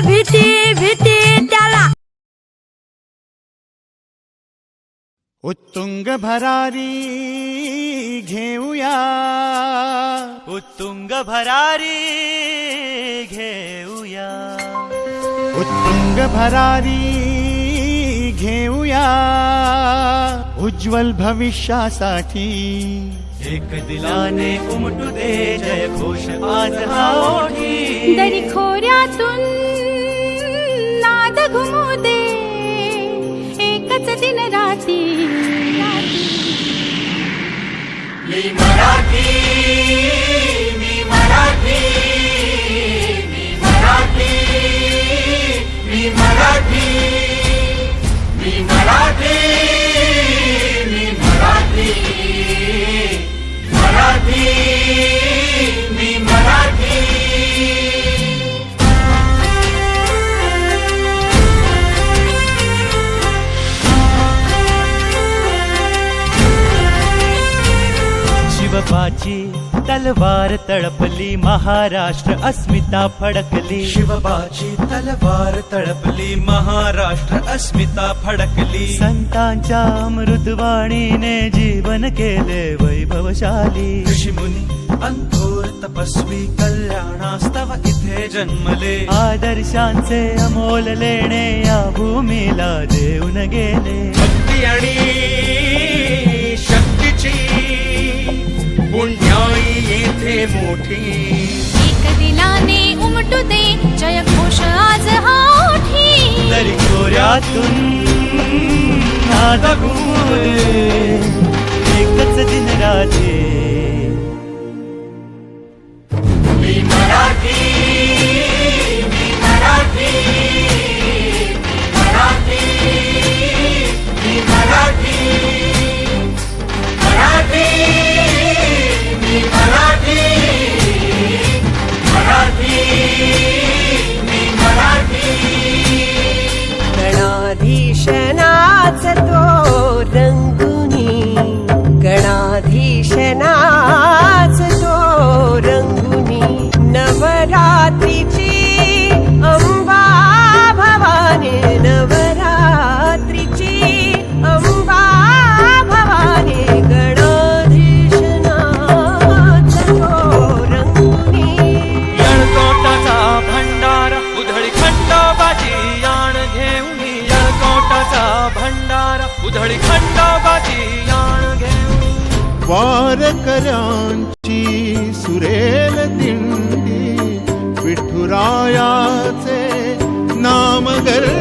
भीती भीती त्याला. उत्तुंग भरारी घेऊया, उत्तुंग भरारी घेऊया, उत्तुंग भरारी घेऊया, उज्ज्वल भविष्यासाठी. एक दिलाने उमटू दे जय घोष आज हा ओठी. दरी खोऱ्यातून नाद घुमू दे एकच दिन राती. मी मराठी, मी मराठी, मी मराठी, मी मराठी, मी मराठी, मी मराठी, मराठी, मी मराठी. शिवबाची तलवार तळपली, महाराष्ट्र अस्मिता फडकली. शिवबाची तलवार तळपली, महाराष्ट्र अस्मिता फडकली. संतांच्या अमृतवाणीने जीवन केले वैभवशाली. ऋषीमुनी अंथोर तपस्वी कल्याणास्तव इथे जन्मले. आदर्शांचे अमोल लेणे या भूमीला देऊन गेले. भक्ती आणि शक्तीची पुण्याई येथे मोठी. एक दिलाने उमटू दे जय घोष आज हा ओठी. दरी खोऱ्यातून नाद घुमू दे एकच दिन रात्री. मी मराठी, मी मराठी, मी मराठी, मी मराठी, मराठी, मी मराठी, मराठी, मी मराठी. गणाधीशनाच तो रंगुनी, गणाधीशनाच तो रंगुनी. नवरात्रीची अंबा भवानी, नवरात्रीची अंबा भवानी. गणाधीशनाच तो रंगुनी. यळकोटाचा भंडारा उधळी खंडोबाची याण घेऊन. यळकोटाचा भंडारा उधळी खंडोबाची याण घेऊन. वारकऱ्यांची सुरेल दिंडी, विठुरायाचे नाम गर्जनी.